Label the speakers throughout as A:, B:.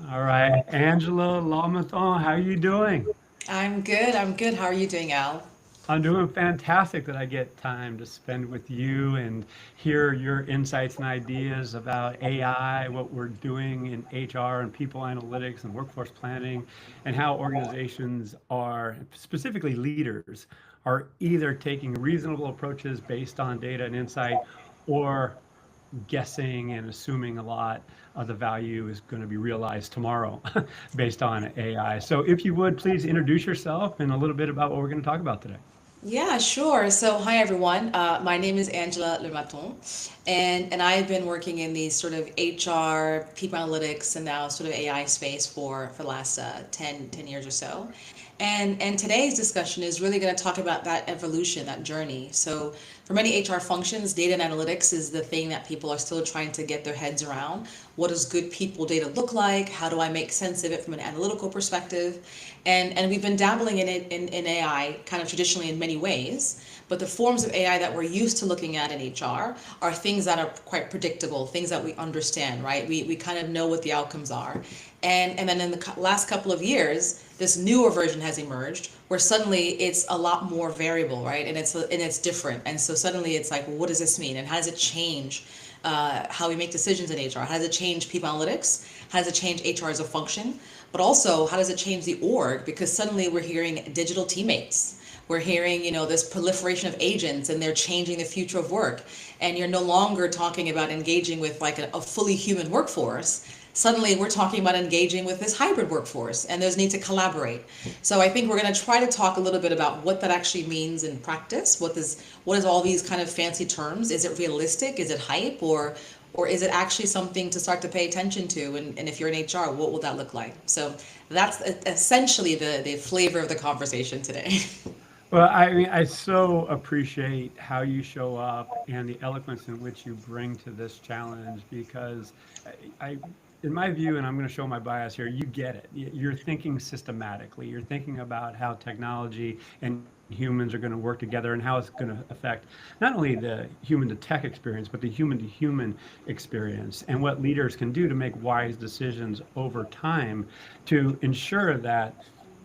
A: All right, Angela Mathon, how are you doing?
B: I'm good. I'm good. How are you doing, Al?
A: I'm doing fantastic that I get time to spend with you and hear your insights and ideas about AI, what we're doing in HR and people analytics and workforce planning, and how organizations are, specifically leaders, are either taking reasonable approaches based on data and insight or guessing and assuming a lot of the value is going to be realized tomorrow based on AI. So if you would, please introduce yourself and a little bit about what we're going to talk about today.
B: Yeah, sure. So, hi everyone. My name is Angela Le Mathon, and I've been working in the sort of HR, people analytics, and now sort of AI space for the last 10 years or so. And today's discussion is really going to talk about that evolution, that journey. So, for many HR functions, data and analytics is the thing that people are still trying to get their heads around. What does good people data look like? How do I make sense of it from an analytical perspective? And we've been dabbling in it in AI kind of traditionally in many ways. But the forms of AI that we're used to looking at in HR are things that are quite predictable, things that we understand, right? We kind of know what the outcomes are. And then in the last couple of years, this newer version has emerged where suddenly it's a lot more variable, right? And it's different. And so suddenly it's like, well, what does this mean? And how does it change how we make decisions in HR? How does it change people analytics? How does it change HR as a function? But also, how does it change the org? Because suddenly we're hearing digital teammates. We're hearing, this proliferation of agents and they're changing the future of work. And you're no longer talking about engaging with like a fully human workforce. Suddenly we're talking about engaging with this hybrid workforce and there's need to collaborate. So I think we're going to try to talk a little bit about what that actually means in practice. What is all these kind of fancy terms? Is it realistic? Is it hype? Or is it actually something to start to pay attention to? And if you're in HR, what will that look like? So that's essentially the flavor of the conversation today.
A: Well, I mean, I so appreciate how you show up and the eloquence in which you bring to this challenge because in my view, and I'm going to show my bias here, you get it. You're thinking systematically. You're thinking about how technology and humans are going to work together and how it's going to affect not only the human to tech experience, but the human to human experience and what leaders can do to make wise decisions over time to ensure that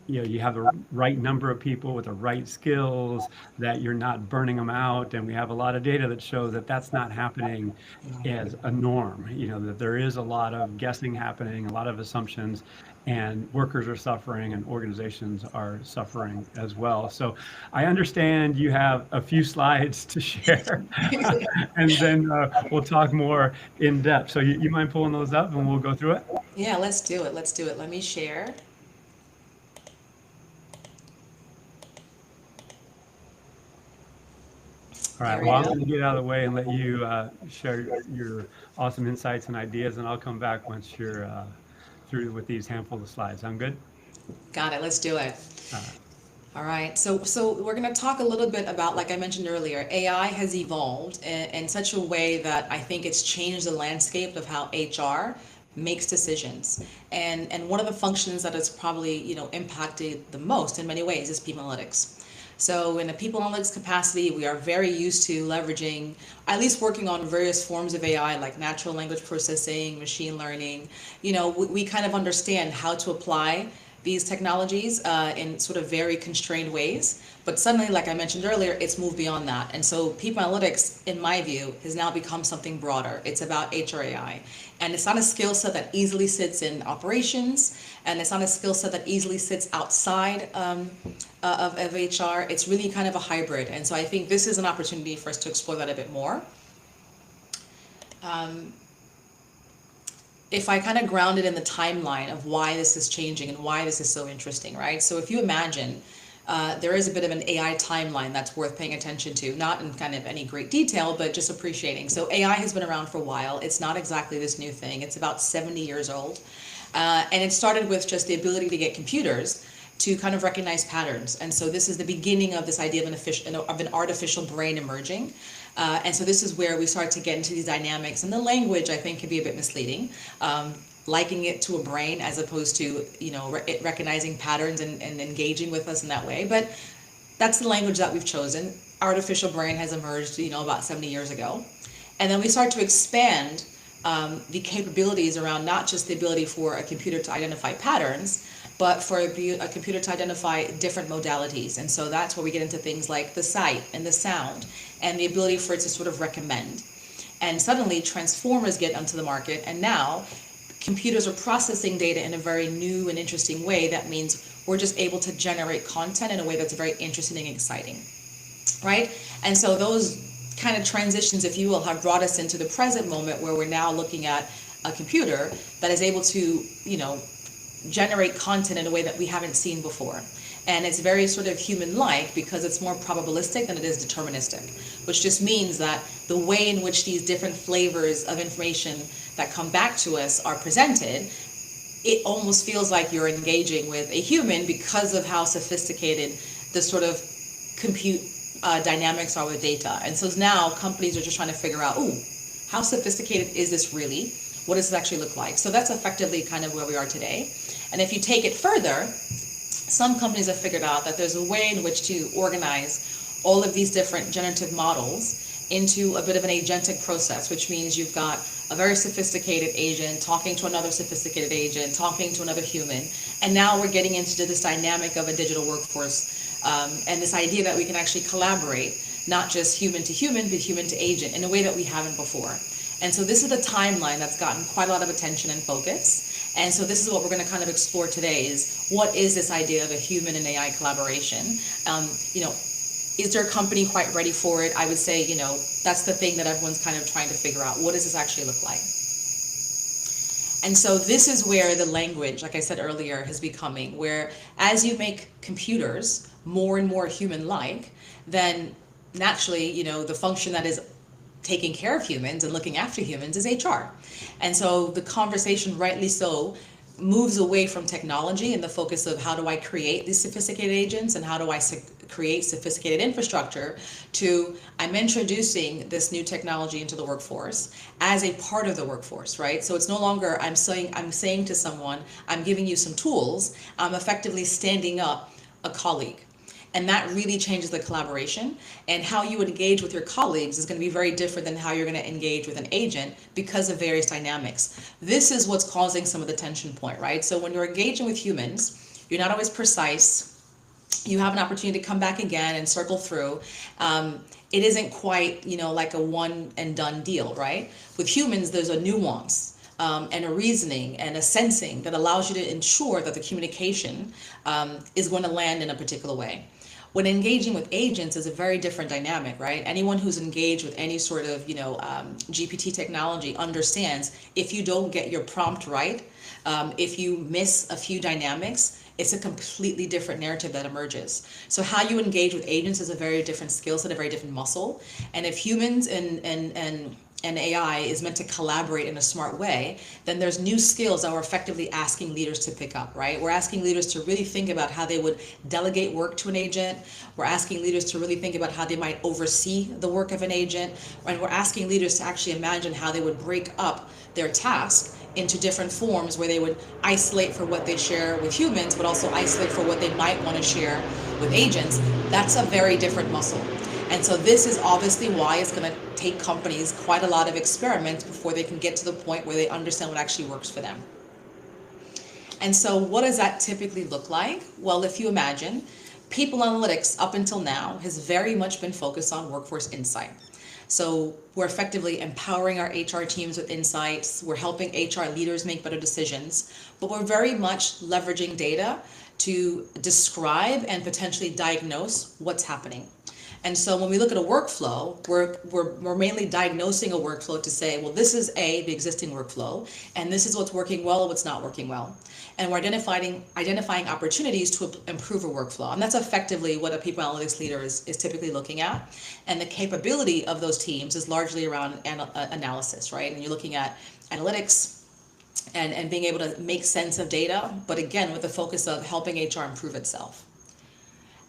A: you have the right number of people with the right skills, that you're not burning them out. And we have a lot of data that shows that that's not happening as a norm, that there is a lot of guessing happening, a lot of assumptions, and workers are suffering and organizations are suffering as well. So I understand you have a few slides to share and then we'll talk more in depth. So you mind pulling those up and we'll go through it?
B: Yeah, let's do it. Let's do it. Let me share.
A: All right.
B: There we
A: Well, I'm
B: go.
A: going to get out of the way and let you share your awesome insights and ideas, and I'll come back once you're through with these handful of slides. Sound good?
B: Got it. Let's do it.
A: All right.
B: All right, so we're going to talk a little bit about, like I mentioned earlier, AI has evolved in such a way that I think it's changed the landscape of how HR makes decisions. And one of the functions that it's probably, impacted the most in many ways is people analytics. So in a people analytics capacity, we are very used to leveraging, at least working on various forms of AI like natural language processing, machine learning. We kind of understand how to apply these technologies in sort of very constrained ways. But suddenly, like I mentioned earlier, it's moved beyond that. And so people analytics, in my view, has now become something broader. It's about HRAI. And it's not a skill set that easily sits in operations, and it's not a skill set that easily sits outside of HR. It's really kind of a hybrid. And so I think this is an opportunity for us to explore that a bit more. Um, if I kind of ground it in the timeline of why this is changing and why this is so interesting, right? So if you imagine there is a bit of an AI timeline that's worth paying attention to, not in kind of any great detail, but just appreciating. So AI has been around for a while. It's not exactly this new thing. It's about 70 years old. And it started with just the ability to get computers to kind of recognize patterns. And so this is the beginning of this idea of an artificial brain emerging. And so this is where we start to get into these dynamics. And the language, I think, can be a bit misleading. Liking it to a brain as opposed to, it recognizing patterns and engaging with us in that way. But that's the language that we've chosen. Artificial brain has emerged, about 70 years ago. And then we start to expand the capabilities around not just the ability for a computer to identify patterns, but for a computer to identify different modalities. And so that's where we get into things like the sight and the sound and the ability for it to sort of recommend. And suddenly transformers get onto the market, and now computers are processing data in a very new and interesting way. That means we're just able to generate content in a way that's very interesting and exciting, right? And so those kind of transitions, if you will, have brought us into the present moment where we're now looking at a computer that is able to, generate content in a way that we haven't seen before. And it's very sort of human-like because it's more probabilistic than it is deterministic, which just means that the way in which these different flavors of information that come back to us are presented, it almost feels like you're engaging with a human because of how sophisticated the sort of compute dynamics are with data. And so now companies are just trying to figure out, ooh, how sophisticated is this really? What does it actually look like? So that's effectively kind of where we are today. And if you take it further, some companies have figured out that there's a way in which to organize all of these different generative models into a bit of an agentic process, which means you've got a very sophisticated agent talking to another sophisticated agent, talking to another human. And now we're getting into this dynamic of a digital workforce, and this idea that we can actually collaborate, not just human to human, but human to agent in a way that we haven't before. And so this is a timeline that's gotten quite a lot of attention and focus. And so this is what we're going to kind of explore today is what is this idea of a human and AI collaboration? Is their company quite ready for it? I would say, that's the thing that everyone's kind of trying to figure out. What does this actually look like? And so this is where the language, like I said earlier, is becoming, where as you make computers more and more human-like, then naturally, the function that is taking care of humans and looking after humans is HR. And so the conversation, rightly so, moves away from technology and the focus of how do I create these sophisticated agents and how do I create sophisticated infrastructure to I'm introducing this new technology into the workforce as a part of the workforce, right? So it's no longer I'm saying to someone, I'm giving you some tools, I'm effectively standing up a colleague. And that really changes the collaboration, and how you engage with your colleagues is going to be very different than how you're going to engage with an agent because of various dynamics. This is what's causing some of the tension point, right? So when you're engaging with humans, you're not always precise. You have an opportunity to come back again and circle through. It isn't quite, like a one and done deal, right? With humans, there's a nuance. And a reasoning and a sensing that allows you to ensure that the communication is going to land in a particular way. When engaging with agents is a very different dynamic, right? Anyone who's engaged with any sort of, GPT technology understands if you don't get your prompt right, if you miss a few dynamics, it's a completely different narrative that emerges. So how you engage with agents is a very different skill set, a very different muscle. And if humans and AI is meant to collaborate in a smart way, then there's new skills that we're effectively asking leaders to pick up, right? We're asking leaders to really think about how they would delegate work to an agent. We're asking leaders to really think about how they might oversee the work of an agent. And we're asking leaders to actually imagine how they would break up their task into different forms where they would isolate for what they share with humans, but also isolate for what they might want to share with agents. That's a very different muscle. And so this is obviously why it's going to take companies quite a lot of experiments before they can get to the point where they understand what actually works for them. And so what does that typically look like? Well, if you imagine, people analytics up until now has very much been focused on workforce insight. So we're effectively empowering our HR teams with insights. We're helping HR leaders make better decisions, but we're very much leveraging data to describe and potentially diagnose what's happening. And so when we look at a workflow, we're mainly diagnosing a workflow to say, well, this is the existing workflow, and this is what's working well and what's not working well. And we're identifying opportunities to improve a workflow. And that's effectively what a people analytics leader is typically looking at. And the capability of those teams is largely around analysis, right? And you're looking at analytics and being able to make sense of data, but again, with the focus of helping HR improve itself.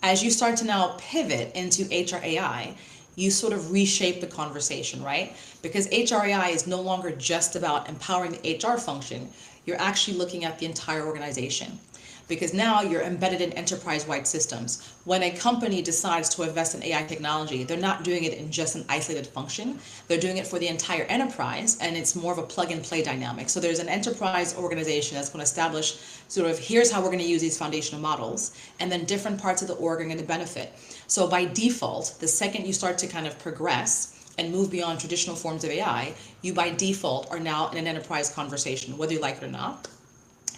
B: As you start to now pivot into HR AI, you sort of reshape the conversation, right? Because HR AI is no longer just about empowering the HR function. You're actually looking at the entire organization. because now you're embedded in enterprise-wide systems. When a company decides to invest in AI technology, they're not doing it in just an isolated function. They're doing it for the entire enterprise, and it's more of a plug-and-play dynamic. So there's an enterprise organization that's going to establish sort of, here's how we're going to use these foundational models, and then different parts of the org are going to benefit. So by default, the second you start to kind of progress and move beyond traditional forms of AI, you by default are now in an enterprise conversation, whether you like it or not.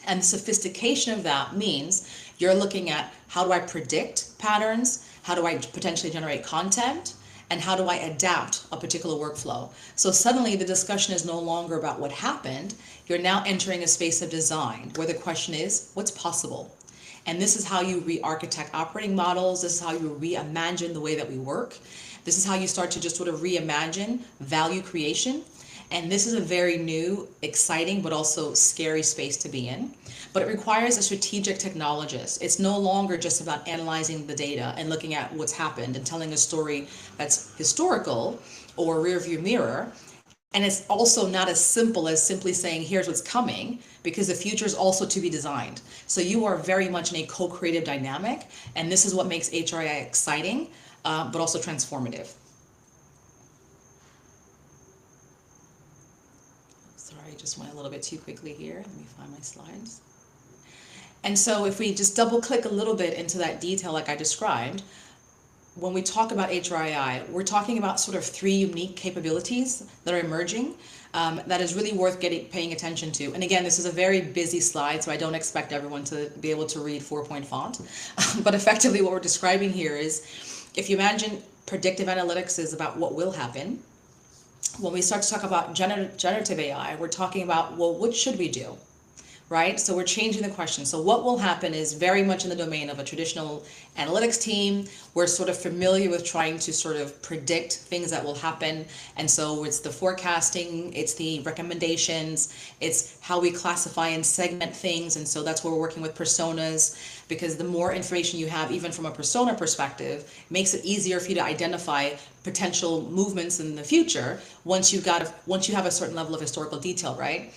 B: And the sophistication of that means you're looking at, how do I predict patterns? How do I potentially generate content? And how do I adapt a particular workflow? So suddenly the discussion is no longer about what happened. You're now entering a space of design where the question is, what's possible? And this is how you re-architect operating models. This is how you reimagine the way that we work. This is how you start to just sort of reimagine value creation. And this is a very new, exciting, but also scary space to be in. But it requires a strategic technologist. It's no longer just about analyzing the data and looking at what's happened and telling a story that's historical or rearview mirror. And it's also not as simple as simply saying, here's what's coming, because the future is also to be designed. So you are very much in a co-creative dynamic. And this is what makes HRI exciting, but also transformative. Sorry, I just went a little bit too quickly here. Let me find my slides. And so if we just double click a little bit into that detail like I described, when we talk about HRII, we're talking about sort of three unique capabilities that are emerging that is really worth paying attention to. And again, this is a very busy slide, so I don't expect everyone to be able to read 4-point font. But effectively what we're describing here is, if you imagine predictive analytics is about what will happen, when we start to talk about generative AI, we're talking about, well, what should we do? Right? So we're changing the question. So what will happen is very much in the domain of a traditional analytics team. We're sort of familiar with trying to sort of predict things that will happen. And so it's the forecasting, it's the recommendations, it's how we classify and segment things. And so that's where we're working with personas, because the more information you have, even from a persona perspective, makes it easier for you to identify potential movements in the future once you have a certain level of historical detail, right?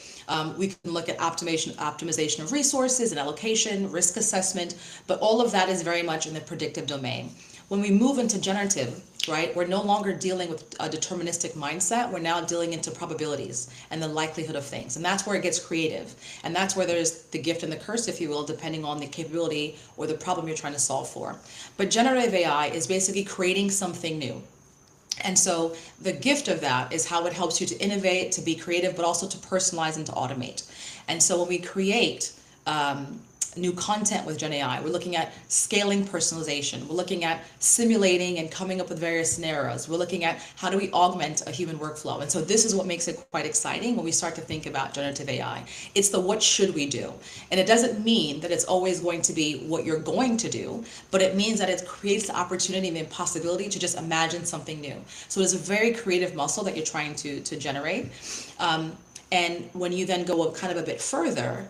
B: We can look at optimization of resources and allocation, risk assessment, but all of that is very much in the predictive domain. When we move into generative, right, we're no longer dealing with a deterministic mindset. We're now dealing into probabilities and the likelihood of things. And that's where it gets creative. And that's where there's the gift and the curse, if you will, depending on the capability or the problem you're trying to solve for. But generative AI is basically creating something new. And so the gift of that is how it helps you to innovate, to be creative, but also to personalize and to automate. And so when we create new content with Gen AI, we're looking at scaling personalization. We're looking at simulating and coming up with various scenarios. We're looking at how do we augment a human workflow. And so this is what makes it quite exciting when we start to think about generative AI. It's the what should we do? And it doesn't mean that it's always going to be what you're going to do, but it means that it creates the opportunity and the possibility to just imagine something new. So it's a very creative muscle that you're trying to generate. And when you then go kind of a bit further,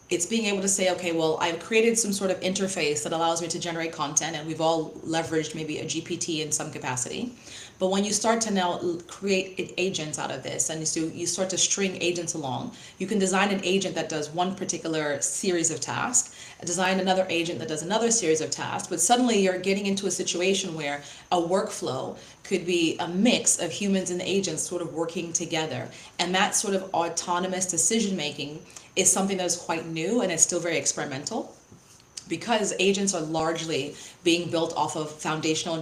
B: it's being able to say, okay, well, I've created some sort of interface that allows me to generate content, and we've all leveraged maybe a GPT in some capacity. But when you start to now create agents out of this, and so you start to string agents along, you can design an agent that does one particular series of tasks, design another agent that does another series of tasks, but suddenly you're getting into a situation where a workflow could be a mix of humans and agents sort of working together. And that sort of autonomous decision-making is something that is quite new, and it's still very experimental, because agents are largely being built off of foundational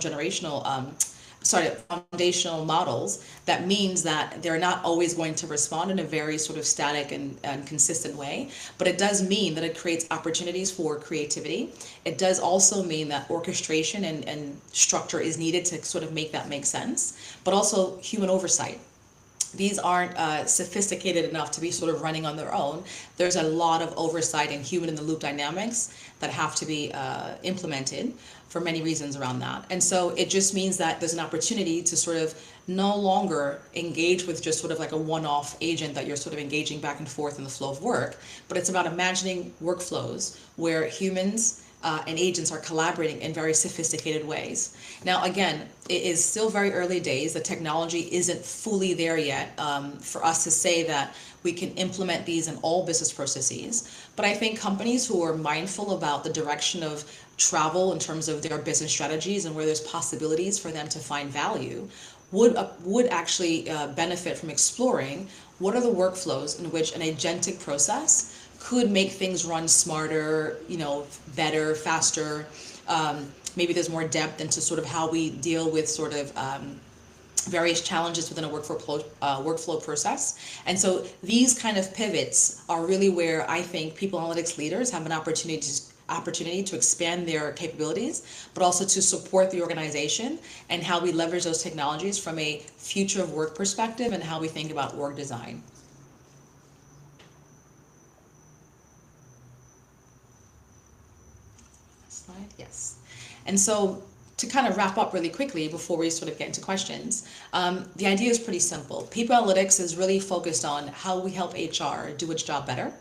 B: models. That means that they're not always going to respond in a very sort of static and consistent way, but it does mean that it creates opportunities for creativity. It does also mean that orchestration and structure is needed to sort of make that make sense, but also human oversight. These aren't sophisticated enough to be sort of running on their own. There's a lot of oversight and human in the loop dynamics that have to be implemented for many reasons around that. And so it just means that there's an opportunity to sort of no longer engage with just sort of like a one-off agent that you're sort of engaging back and forth in the flow of work, but it's about imagining workflows where humans and agents are collaborating in very sophisticated ways. Now, again, it is still very early days. The technology isn't fully there yet for us to say that we can implement these in all business processes. But I think companies who are mindful about the direction of travel in terms of their business strategies and where there's possibilities for them to find value would actually benefit from exploring what are the workflows in which an agentic process could make things run smarter, better, faster. Maybe there's more depth into sort of how we deal with sort of various challenges within a workflow process. And so these kind of pivots are really where I think people analytics leaders have an opportunity to expand their capabilities, but also to support the organization and how we leverage those technologies from a future of work perspective and how we think about org design. Slide, yes. And so to kind of wrap up really quickly before we sort of get into questions, the idea is pretty simple. People analytics is really focused on how we help HR do its job better.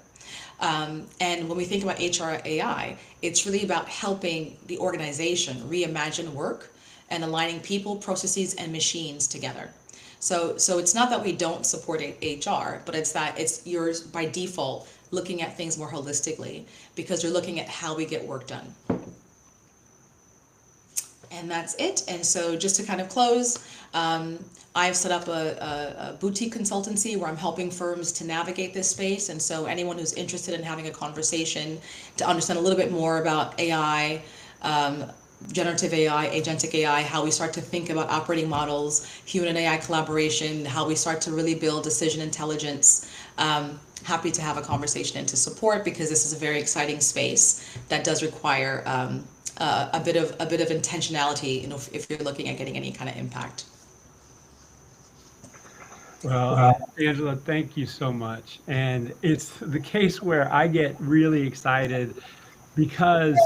B: And when we think about HR AI, it's really about helping the organization reimagine work and aligning people, processes, and machines together. So it's not that we don't support HR, but it's that you're by default looking at things more holistically because you're looking at how we get work done. And that's it. And so just to kind of close, I've set up a boutique consultancy where I'm helping firms to navigate this space. And so anyone who's interested in having a conversation to understand a little bit more about AI, generative AI, agentic AI, how we start to think about operating models, human and AI collaboration, how we start to really build decision intelligence, happy to have a conversation and to support, because this is a very exciting space that does require a bit of intentionality, if you're looking at getting any kind of impact.
A: Well, Angela, thank you so much. And it's the case where I get really excited because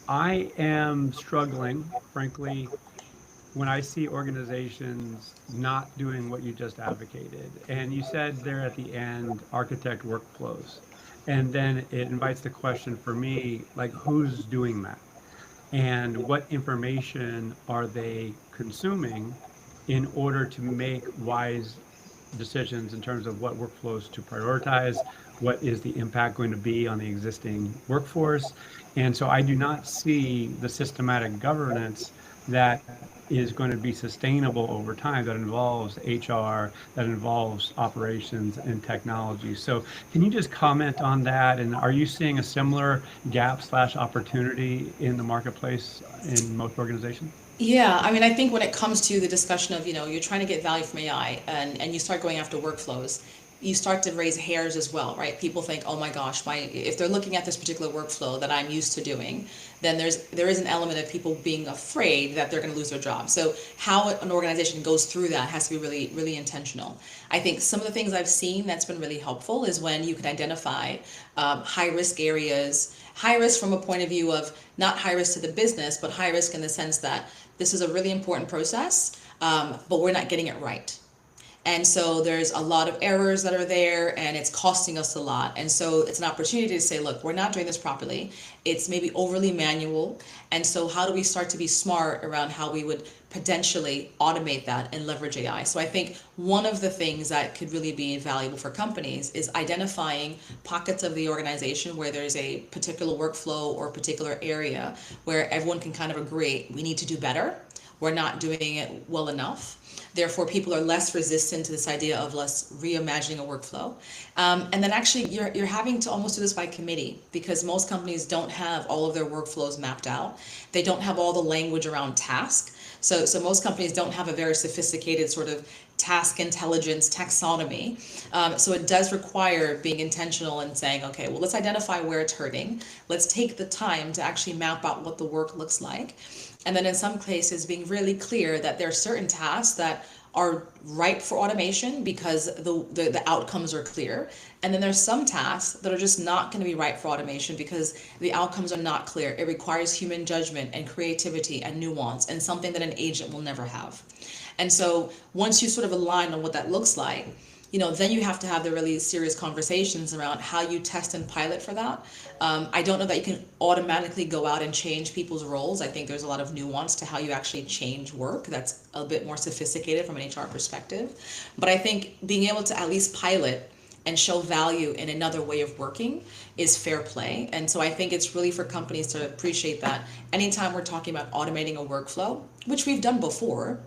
A: I am struggling, frankly, when I see organizations not doing what you just advocated. And you said there at the end, architect workflows. And then it invites the question for me, like, who's doing that? And what information are they consuming in order to make wise decisions in terms of what workflows to prioritize, what is the impact going to be on the existing workforce. And so I do not see the systematic governance that is going to be sustainable over time, that involves HR, that involves operations and technology. So can you just comment on that? And are you seeing a similar gap / opportunity in the marketplace in most organizations?
B: Yeah, I mean, I think when it comes to the discussion of, you're trying to get value from AI and you start going after workflows, you start to raise hairs as well, right? People think, oh my gosh, if they're looking at this particular workflow that I'm used to doing, then there is an element of people being afraid that they're going to lose their job. So how an organization goes through that has to be really, really intentional. I think some of the things I've seen that's been really helpful is when you can identify high risk areas, high risk from a point of view of not high risk to the business, but high risk in the sense that this is a really important process, but we're not getting it right. And so there's a lot of errors that are there and it's costing us a lot. And so it's an opportunity to say, look, we're not doing this properly. It's maybe overly manual. And so how do we start to be smart around how we would potentially automate that and leverage AI? So I think one of the things that could really be valuable for companies is identifying pockets of the organization where there's a particular workflow or particular area where everyone can kind of agree, we need to do better. We're not doing it well enough. Therefore, people are less resistant to this idea of less reimagining a workflow. And then actually, you're having to almost do this by committee, because most companies don't have all of their workflows mapped out. They don't have all the language around task. So most companies don't have a very sophisticated sort of task intelligence taxonomy. So it does require being intentional and saying, okay, well, let's identify where it's hurting. Let's take the time to actually map out what the work looks like. And then in some cases, being really clear that there are certain tasks that are ripe for automation because the outcomes are clear. And then there's some tasks that are just not going to be ripe for automation because the outcomes are not clear. It requires human judgment and creativity and nuance, and something that an agent will never have. And so once you sort of align on what that looks like, then you have to have the really serious conversations around how you test and pilot for that. I don't know that you can automatically go out and change people's roles. I think there's a lot of nuance to how you actually change work that's a bit more sophisticated from an HR perspective. But I think being able to at least pilot and show value in another way of working is fair play. And so I think it's really for companies to appreciate that anytime we're talking about automating a workflow, which we've done before,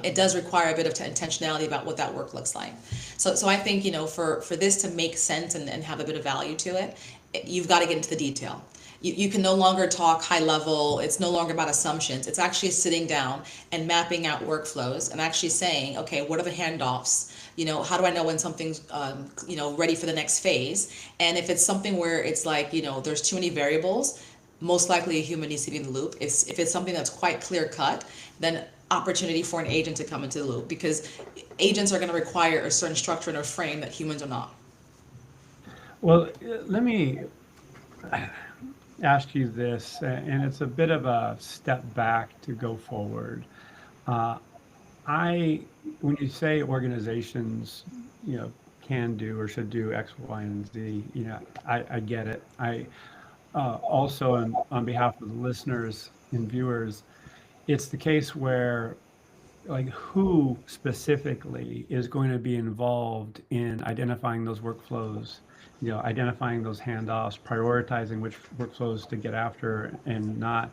B: it does require a bit of intentionality about what that work looks like. So I think, for this to make sense and have a bit of value to it, you've got to get into the detail. You can no longer talk high level. It's no longer about assumptions. It's actually sitting down and mapping out workflows and actually saying, okay, what are the handoffs? How do I know when something's, ready for the next phase? And if it's something where it's like, there's too many variables, most likely a human needs to be in the loop. If it's something that's quite clear cut, then opportunity for an agent to come into the loop, because agents are going to require a certain structure and a frame that humans are not.
A: Well, let me ask you this, and it's a bit of a step back to go forward. Uh, when you say organizations, can do or should do X, Y, and Z, I get it. I also, on behalf of the listeners and viewers, it's the case where, like, who specifically is going to be involved in identifying those workflows, identifying those handoffs, prioritizing which workflows to get after and not.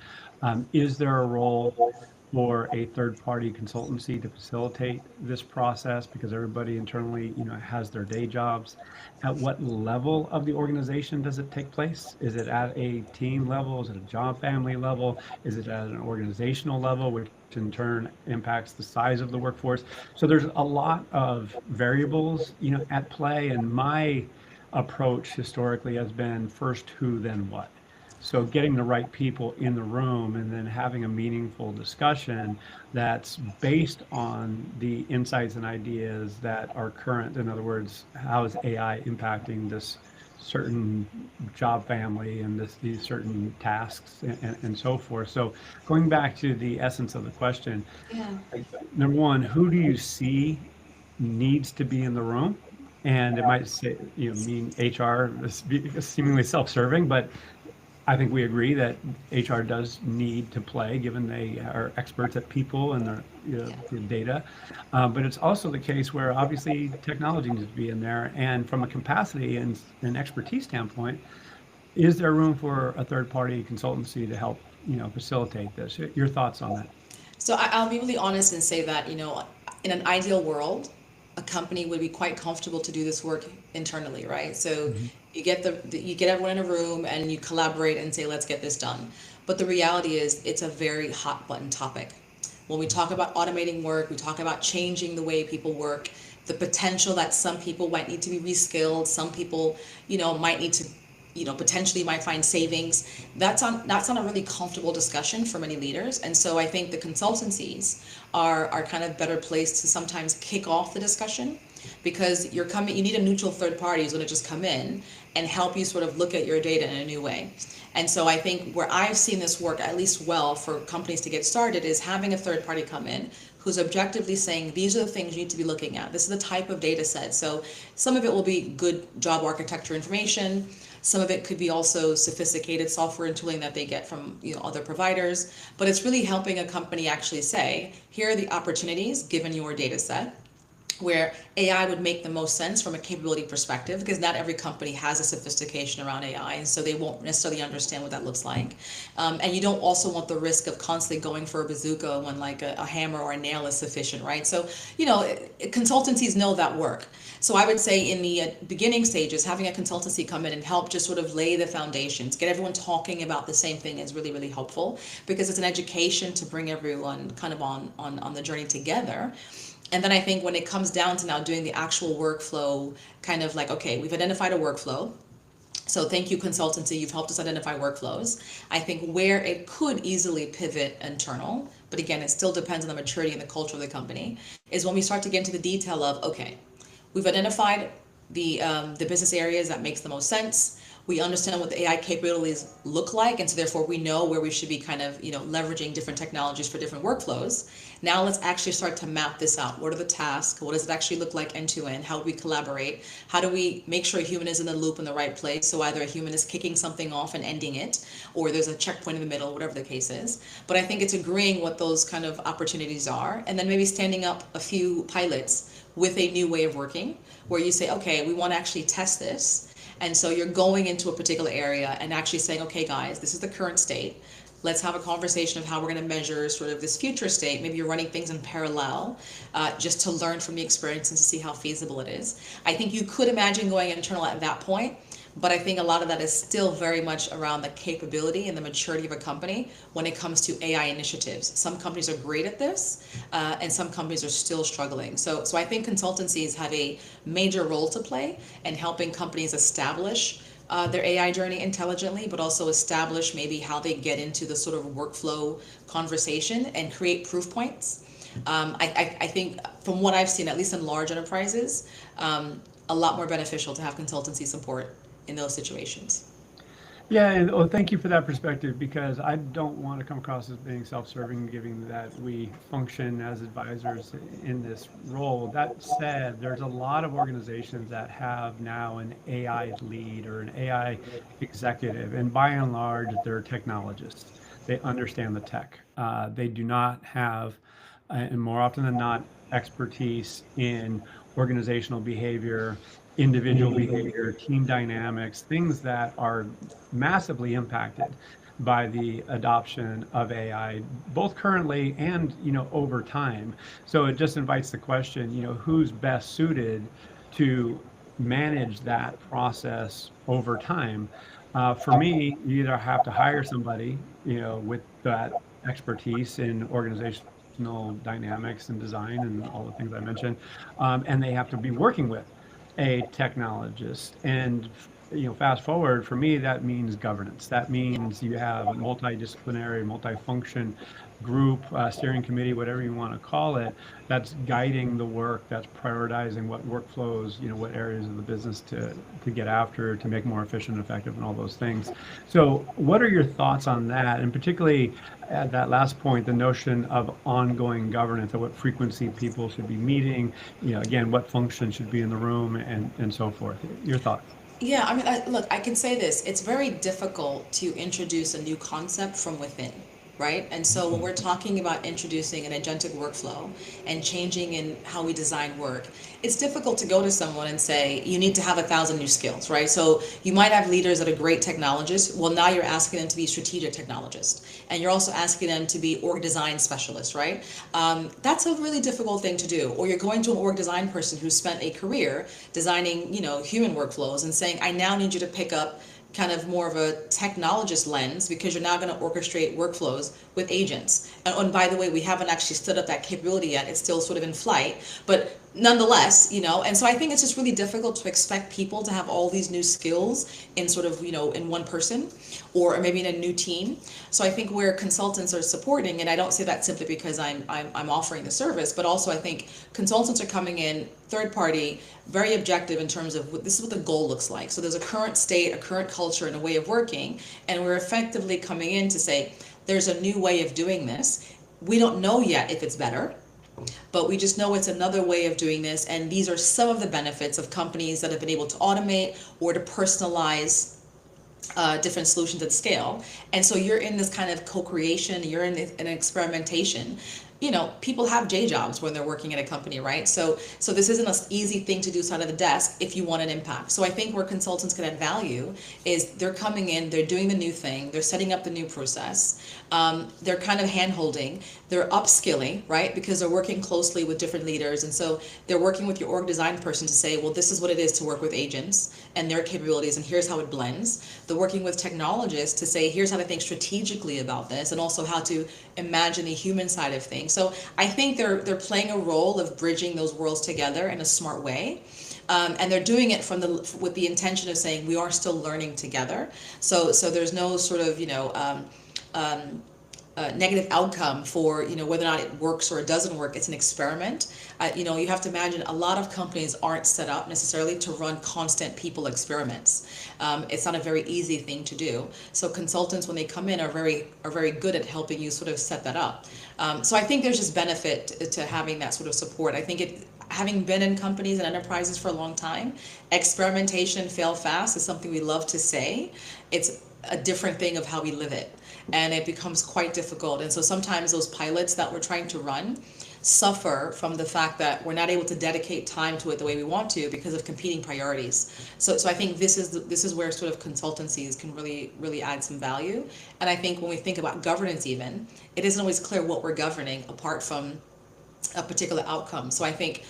A: Is there a role for a third-party consultancy to facilitate this process, because everybody internally, has their day jobs? At what level of the organization does it take place? Is it at a team level? Is it a job family level? Is it at an organizational level, which in turn impacts the size of the workforce? So there's a lot of variables, at play. And my approach historically has been first who, then what. So getting the right people in the room and then having a meaningful discussion that's based on the insights and ideas that are current. In other words, how is AI impacting this certain job family and these certain tasks, and so forth. So going back to the essence of the question,
B: Yeah.
A: number one, who do you see needs to be in the room? And it might say, mean HR is seemingly self-serving, but I think we agree that HR does need to play, given they are experts at people and their,
B: Yeah.
A: the data. But it's also the case where obviously technology needs to be in there. And from a capacity and expertise standpoint, is there room for a third-party consultancy to help, facilitate this? Your thoughts on that?
B: So I'll be really honest and say that, in an ideal world, a company would be quite comfortable to do this work internally, right? So
A: Mhm.
B: you get everyone in a room and you collaborate and say, let's get this done. But the reality is it's a very hot button topic. When we talk about automating work, we talk about changing the way people work, the potential that some people might need to be reskilled, some people, might need to, potentially might find savings. That's on a really comfortable discussion for many leaders. And so I think the consultancies are kind of better placed to sometimes kick off the discussion, because you need a neutral third party who's going to just come in and help you sort of look at your data in a new way. And so I think where I've seen this work at least well for companies to get started is having a third party come in who's objectively saying, these are the things you need to be looking at. This is the type of data set. So some of it will be good job architecture information. Some of it could be also sophisticated software and tooling that they get from, other providers. But it's really helping a company actually say, here are the opportunities given your data set, where AI would make the most sense from a capability perspective, because not every company has a sophistication around AI, and so they won't necessarily understand what that looks like. And you don't also want the risk of constantly going for a bazooka when like a hammer or a nail is sufficient, right? So, consultancies know that work. So I would say in the beginning stages, having a consultancy come in and help just sort of lay the foundations, get everyone talking about the same thing is really, really helpful, because it's an education to bring everyone kind of on the journey together. And then I think when it comes down to now doing the actual workflow, kind of like, okay, we've identified a workflow. So thank you, consultancy, you've helped us identify workflows. I think where it could easily pivot internal, but again, it still depends on the maturity and the culture of the company, is when we start to get into the detail of, okay, we've identified the business areas that makes the most sense. We understand what the AI capabilities look like, and so therefore we know where we should be kind of, leveraging different technologies for different workflows. Now let's actually start to map this out. What are the tasks? What does it actually look like end to end? How do we collaborate? How do we make sure a human is in the loop in the right place? So either a human is kicking something off and ending it, or there's a checkpoint in the middle, whatever the case is. But I think it's agreeing what those kind of opportunities are, and then maybe standing up a few pilots with a new way of working, where you say, okay, we want to actually test this. And so you're going into a particular area and actually saying, okay, guys, this is the current state. Let's have a conversation of how we're going to measure sort of this future state. Maybe you're running things in parallel, just to learn from the experience and to see how feasible it is. I think you could imagine going internal at that point, but I think a lot of that is still very much around the capability and the maturity of a company when it comes to AI initiatives. Some companies are great at this, and some companies are still struggling. So I think consultancies have a major role to play in helping companies establish their AI journey intelligently, but also establish maybe how they get into the sort of workflow conversation and create proof points. I think from what I've seen, at least in large enterprises, a lot more beneficial to have consultancy support in those situations.
A: Yeah, and thank you for that perspective, because I don't want to come across as being self-serving, given that we function as advisors in this role. That said, there's a lot of organizations that have now an AI lead or an AI executive, and by and large, they're technologists. They understand the tech. They do not have, and more often than not, expertise in organizational behavior, individual behavior, team dynamics, things that are massively impacted by the adoption of AI, both currently and over time. So it just invites the question, who's best suited to manage that process over time? For me, you either have to hire somebody, with that expertise in organizational dynamics and design and all the things I mentioned, and they have to be working with a technologist. And fast forward, for me, that means governance. That means you have a multidisciplinary, multifunction group, steering committee, whatever you want to call it, that's guiding the work, that's prioritizing what workflows, what areas of the business to get after, to make more efficient and effective, and all those things. So what are your thoughts on that? And particularly at that last point, the notion of ongoing governance, at what frequency people should be meeting, again, what function should be in the room, and so forth. Your thoughts?
B: Yeah, I mean, look, I can say this. It's very difficult to introduce a new concept from within, right? And so when we're talking about introducing an agentic workflow and changing in how we design work, it's difficult to go to someone and say, you need to have 1,000 new skills, right? So you might have leaders that are great technologists. Well, now you're asking them to be strategic technologists. And you're also asking them to be org design specialists, right? That's a really difficult thing to do. Or you're going to an org design person who's spent a career designing, human workflows and saying, I now need you to pick up kind of more of a technologist lens, because you're now going to orchestrate workflows with agents. And by the way, we haven't actually stood up that capability yet. It's still sort of in flight, but nonetheless, and so I think it's just really difficult to expect people to have all these new skills in sort of, in one person, or maybe in a new team. So I think where consultants are supporting, and I don't say that simply because I'm offering the service, but also I think consultants are coming in third party, very objective in terms of this is what the goal looks like. So there's a current state, a current culture, and a way of working, and we're effectively coming in to say there's a new way of doing this. We don't know yet if it's better, but we just know it's another way of doing this, and these are some of the benefits of companies that have been able to automate or to personalize different solutions at scale. And so you're in this kind of co-creation, you're in an experimentation. People have day jobs when they're working at a company, right? So this isn't an easy thing to do side of the desk if you want an impact. So I think where consultants can add value is they're coming in, they're doing the new thing, they're setting up the new process, they're kind of hand-holding, they're upskilling, right? Because they're working closely with different leaders. And so they're working with your org design person to say, well, this is what it is to work with agents and their capabilities, and here's how it blends. They're working with technologists to say, here's how to think strategically about this, and also how to imagine the human side of things. So I think they're playing a role of bridging those worlds together in a smart way. And they're doing it with the intention of saying we are still learning together. So there's no sort of negative outcome for whether or not it works or it doesn't work. It's an experiment. You have to imagine a lot of companies aren't set up necessarily to run constant people experiments. It's not a very easy thing to do. So consultants, when they come in, are very good at helping you sort of set that up. So I think there's just benefit to having that sort of support. I think having been in companies and enterprises for a long time, experimentation, fail fast is something we love to say. It's a different thing of how we live it, and it becomes quite difficult. And so sometimes those pilots that we're trying to run suffer from the fact that we're not able to dedicate time to it the way we want to because of competing priorities. So I think this is where sort of consultancies can really add some value. And I think when we think about governance, even it isn't always clear what we're governing apart from a particular outcome. So I think,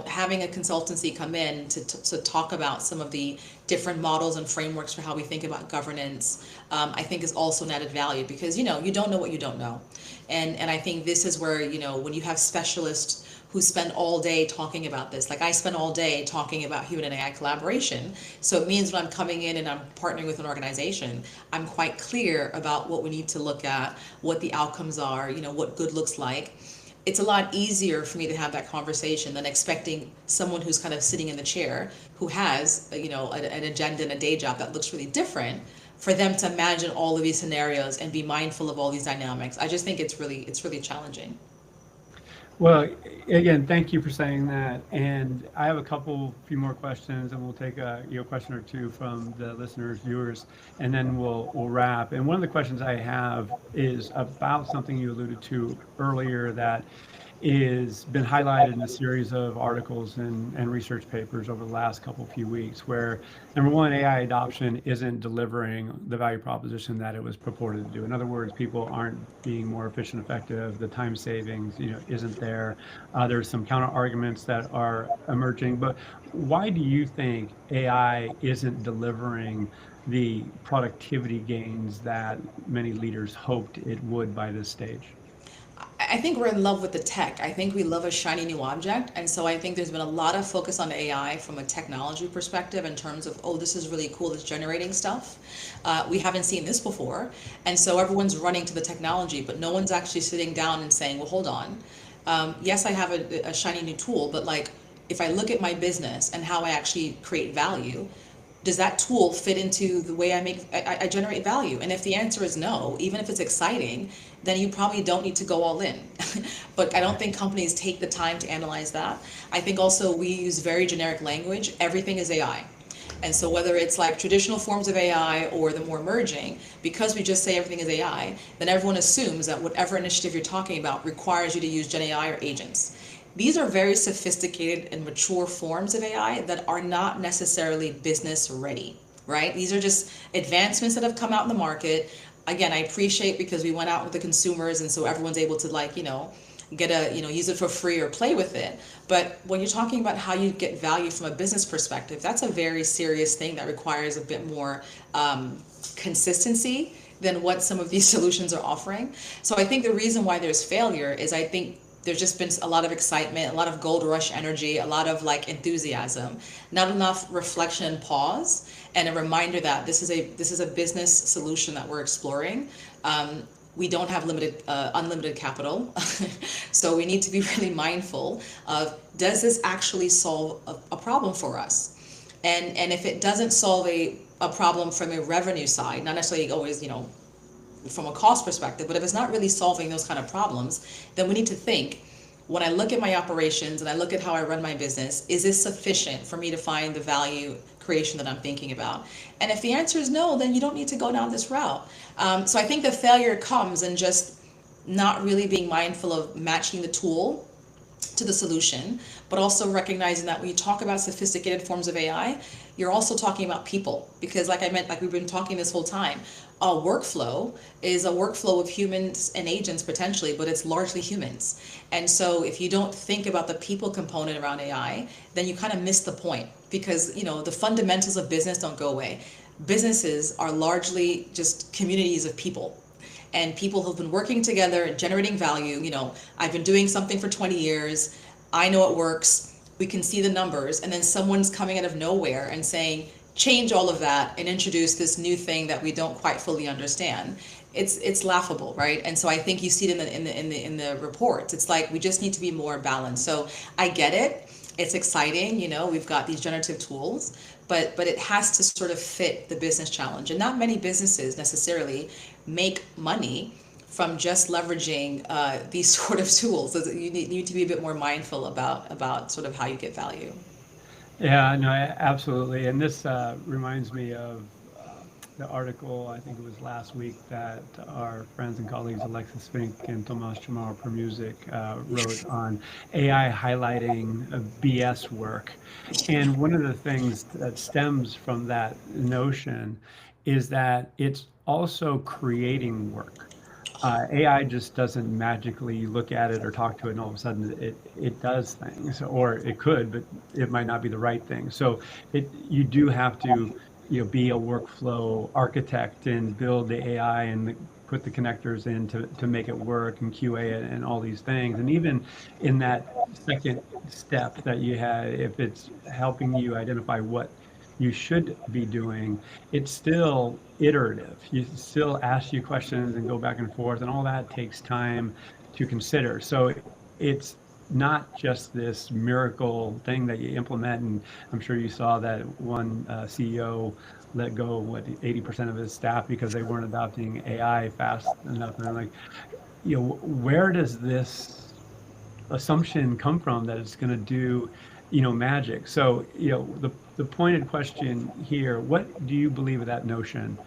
B: having a consultancy come in to talk about some of the different models and frameworks for how we think about governance, I think is also an added value because, you don't know what you don't know. And I think this is where, when you have specialists who spend all day talking about this, like I spend all day talking about human and AI collaboration. So it means when I'm coming in and I'm partnering with an organization, I'm quite clear about what we need to look at, what the outcomes are, what good looks like. It's a lot easier for me to have that conversation than expecting someone who's kind of sitting in the chair who has, an agenda and a day job that looks really different, for them to imagine all of these scenarios and be mindful of all these dynamics. I just think it's really challenging.
A: Well, again, thank you for saying that. And I have a few more questions, and we'll take a question or two from the listeners, viewers, and then we'll wrap. And one of the questions I have is about something you alluded to earlier that is been highlighted in a series of articles and research papers over the last few weeks, where number one, AI adoption isn't delivering the value proposition that it was purported to do. In other words, people aren't being more efficient, effective. The time savings, isn't there. There's some counter arguments that are emerging. But why do you think AI isn't delivering the productivity gains that many leaders hoped it would by this stage?
B: I think we're in love with the tech. I think we love a shiny new object. And so I think there's been a lot of focus on AI from a technology perspective in terms of, oh, this is really cool, it's generating stuff. We haven't seen this before. And so everyone's running to the technology, but no one's actually sitting down and saying, well, hold on. Yes, I have a shiny new tool, but like, if I look at my business and how I actually create value, does that tool fit into the way I generate value? And if the answer is no, even if it's exciting, then you probably don't need to go all in. But I don't think companies take the time to analyze that. I think also we use very generic language. Everything is AI. And so whether it's like traditional forms of AI or the more emerging, because we just say everything is AI, then everyone assumes that whatever initiative you're talking about requires you to use Gen AI or agents. These are very sophisticated and mature forms of AI that are not necessarily business ready, right? These are just advancements that have come out in the market. Again, I appreciate because we went out with the consumers and so everyone's able to use it for free or play with it. But when you're talking about how you get value from a business perspective, that's a very serious thing that requires a bit more consistency than what some of these solutions are offering. So I think the reason why there's failure is I think there's just been a lot of excitement, a lot of gold rush energy, a lot of enthusiasm, not enough reflection and pause, and a reminder that this is a business solution that we're exploring. We don't have unlimited capital, so we need to be really mindful of, does this actually solve a problem for us? And if it doesn't solve a problem from a revenue side, not necessarily always, from a cost perspective, but if it's not really solving those kind of problems, then we need to think, when I look at my operations and I look at how I run my business, is this sufficient for me to find the value creation that I'm thinking about? And if the answer is no, then you don't need to go down this route. So I think the failure comes in just not really being mindful of matching the tool to the solution, but also recognizing that when you talk about sophisticated forms of AI, you're also talking about people. Because like we've been talking this whole time, a workflow is a workflow of humans and agents potentially, but it's largely humans. And so if you don't think about the people component around AI, then you kind of miss the point, because the fundamentals of business don't go away. Businesses are largely just communities of people. And people who've been working together and generating value. I've been doing something for 20 years. I know it works. We can see the numbers. And then someone's coming out of nowhere and saying, change all of that and introduce this new thing that we don't quite fully understand, it's laughable, right? And so I think you see it in the reports. It's like we just need to be more balanced. So I get it. It's exciting, we've got these generative tools, but it has to sort of fit the business challenge. And not many businesses necessarily make money from just leveraging these sort of tools. So you need to be a bit more mindful about sort of how you get value.
A: Yeah, no, absolutely. And this reminds me of the article, I think it was last week, that our friends and colleagues Alexis Fink and Tomas Chamorro per Music wrote on AI highlighting BS work. And one of the things that stems from that notion is that it's also creating work. AI just doesn't magically look at it or talk to it and all of a sudden it does things, or it could, but it might not be the right thing. So you do have to be a workflow architect and build the AI and put the connectors in to make it work and QA it and all these things. And even in that second step that you had, if it's helping you identify what you should be doing, it's still iterative. You still ask you questions and go back and forth, and all that takes time to consider. So it's not just this miracle thing that you implement. And I'm sure you saw that one CEO let go, 80% of his staff because they weren't adopting AI fast enough. And I'm like, where does this assumption come from that it's going to do, magic? So, the pointed question here, what do you believe of that notion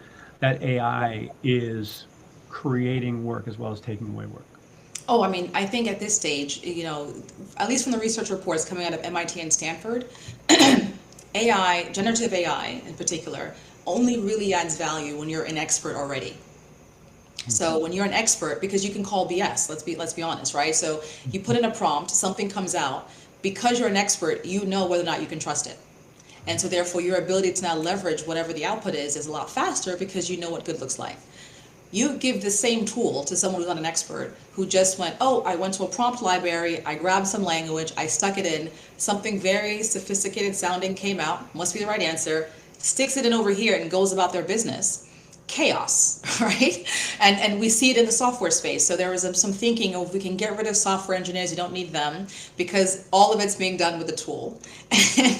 A: that AI is creating work as well as taking away work?
B: Oh, I mean, I think at this stage, at least from the research reports coming out of MIT and Stanford, AI, generative AI in particular, only really adds value when you're an expert already. So when you're an expert, because you can call BS, let's be honest, right? So you put in a prompt, something comes out, because you're an expert, you know whether or not you can trust it. And so therefore your ability to now leverage whatever the output is a lot faster because you know what good looks like. You give the same tool to someone who's not an expert, who just went, oh, I went to a prompt library, I grabbed some language, I stuck it in, something very sophisticated sounding came out, must be the right answer, sticks it in over here and goes about their business. Chaos, right? And we see it in the software space. So there was some thinking of, we can get rid of software engineers, you don't need them, because all of it's being done with a tool.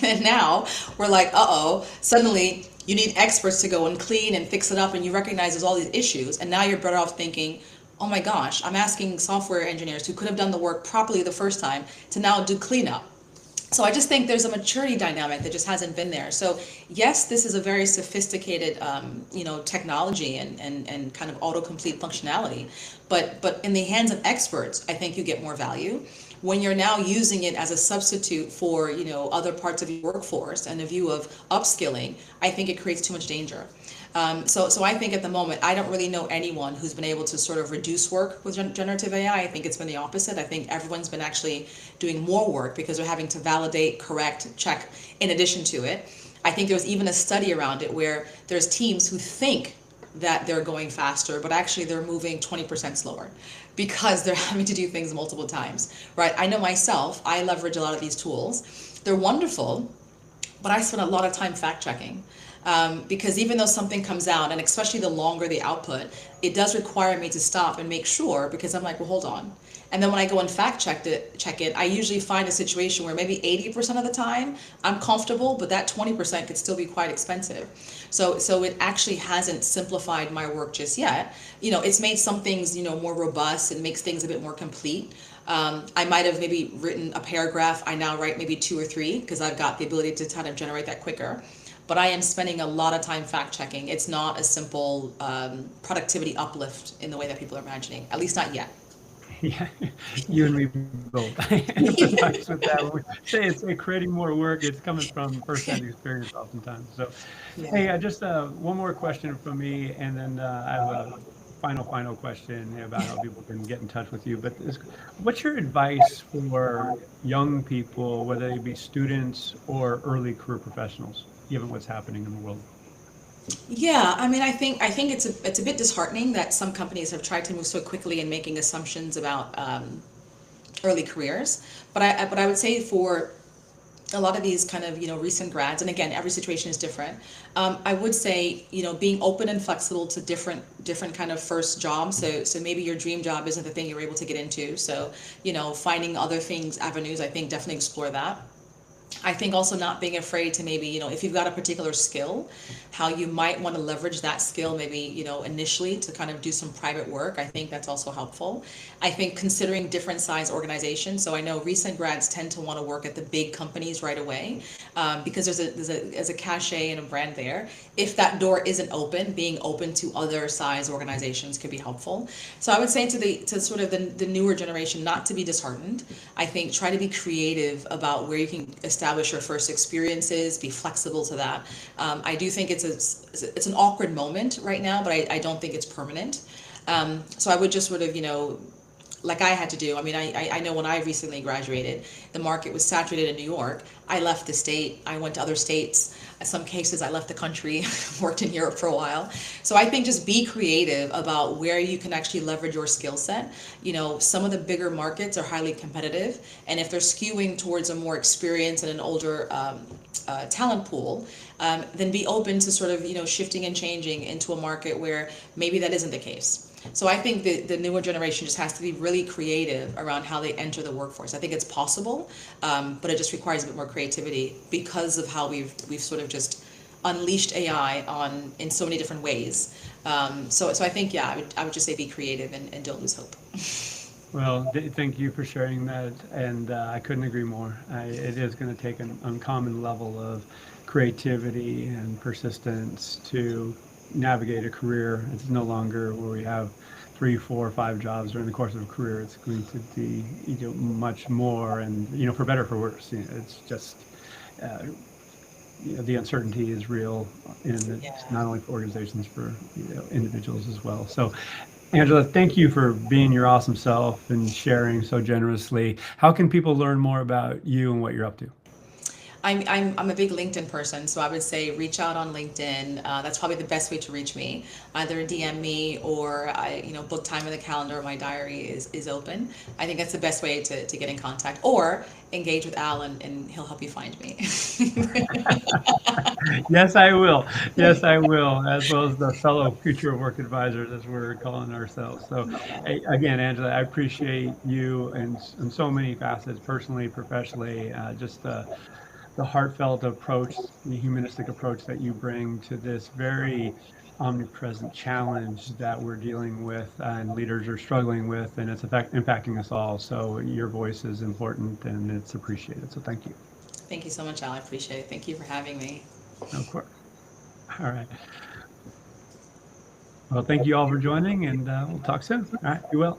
B: And now we're like, uh-oh, suddenly you need experts to go and clean and fix it up, and you recognize there's all these issues, and now you're better off thinking, oh my gosh, I'm asking software engineers who could have done the work properly the first time to now do cleanup. So I just think there's a maturity dynamic that just hasn't been there. So yes, this is a very sophisticated, technology and kind of autocomplete functionality, but in the hands of experts, I think you get more value. When you're now using it as a substitute for, other parts of your workforce and a view of upskilling, I think it creates too much danger. So I think at the moment, I don't really know anyone who's been able to sort of reduce work with generative AI. I think it's been the opposite. I think everyone's been actually doing more work because they're having to validate, correct, check in addition to it. I think there was even a study around it where there's teams who think that they're going faster, but actually they're moving 20% slower because they're having to do things multiple times, right? I know myself, I leverage a lot of these tools. They're wonderful, but I spend a lot of time fact checking. Because even though something comes out, and especially the longer the output, it does require me to stop and make sure, because I'm like, well, hold on. And then when I go and fact check it, I usually find a situation where maybe 80% of the time I'm comfortable, but that 20% could still be quite expensive. So it actually hasn't simplified my work just yet. It's made some things, more robust and makes things a bit more complete. I might have maybe written a paragraph. I now write maybe 2 or 3 because I've got the ability to kind of generate that quicker. But I am spending a lot of time fact checking. It's not a simple productivity uplift in the way that people are imagining, at least not yet.
A: Yeah, you and me both. I empathize with that. When we say it's creating more work, it's coming from firsthand experience oftentimes. So,
B: Yeah.
A: hey, just one more question from me, and then I have a final question about how people can get in touch with you. But what's your advice for young people, whether they be students or early career professionals, given what's happening in the world?
B: Yeah, I mean, I think it's a bit disheartening that some companies have tried to move so quickly in making assumptions about early careers. But I would say for a lot of these kind of, recent grads, and again, every situation is different. I would say, being open and flexible to different kind of first jobs. So maybe your dream job isn't the thing you're able to get into. So, finding other things, avenues, I think definitely explore that. I think also not being afraid to maybe, if you've got a particular skill, how you might want to leverage that skill maybe, initially to kind of do some private work. I think that's also helpful. I think considering different size organizations. So I know recent grads tend to want to work at the big companies right away, because there's a cachet and a brand there. If that door isn't open, being open to other size organizations could be helpful. So I would say to sort of the newer generation, not to be disheartened. I think try to be creative about where you can establish your first experiences, be flexible to that. I do think it's an awkward moment right now, but I don't think it's permanent. So I would just sort of, like I had to do. I mean, I know when I recently graduated, the market was saturated in New York. I left the state. I went to other states. In some cases, I left the country, worked in Europe for a while. So I think just be creative about where you can actually leverage your skill set. Some of the bigger markets are highly competitive, and if they're skewing towards a more experienced and an older talent pool, then be open to sort of, shifting and changing into a market where maybe that isn't the case. So I think the newer generation just has to be really creative around how they enter the workforce. I think it's possible, but it just requires a bit more creativity because of how we've sort of just unleashed AI in so many different ways. So I think, yeah, I would just say be creative and don't lose hope.
A: Well, thank you for sharing that, and I couldn't agree more. It is going to take an uncommon level of creativity and persistence to navigate a career. It's no longer where we have 3, 4, 5 jobs during the course of a career. It's going to be, much more, and for better or for worse. It's just the uncertainty is real, and it's
B: Yeah.
A: not only for organizations, for individuals as well. So, Angela, thank you for being your awesome self and sharing so generously. How can people learn more about you and what you're up to?
B: I'm a big LinkedIn person, so I would say reach out on LinkedIn. That's probably the best way to reach me. Either DM me or book time in the calendar. My diary is open. I think that's the best way to get in contact, or engage with Al and he'll help you find me.
A: Yes, I will. Yes, I will, as well as the fellow future work advisors, as we're calling ourselves. So, again, Angela, I appreciate you in so many facets, personally, professionally, just the heartfelt approach, the humanistic approach that you bring to this very omnipresent challenge that we're dealing with and leaders are struggling with, and it's impacting us all. So your voice is important and it's appreciated. So thank you.
B: Thank you so much, Al. I appreciate it. Thank you for having me.
A: Of course. All right. Well, thank you all for joining, and we'll talk soon. All right. Be well.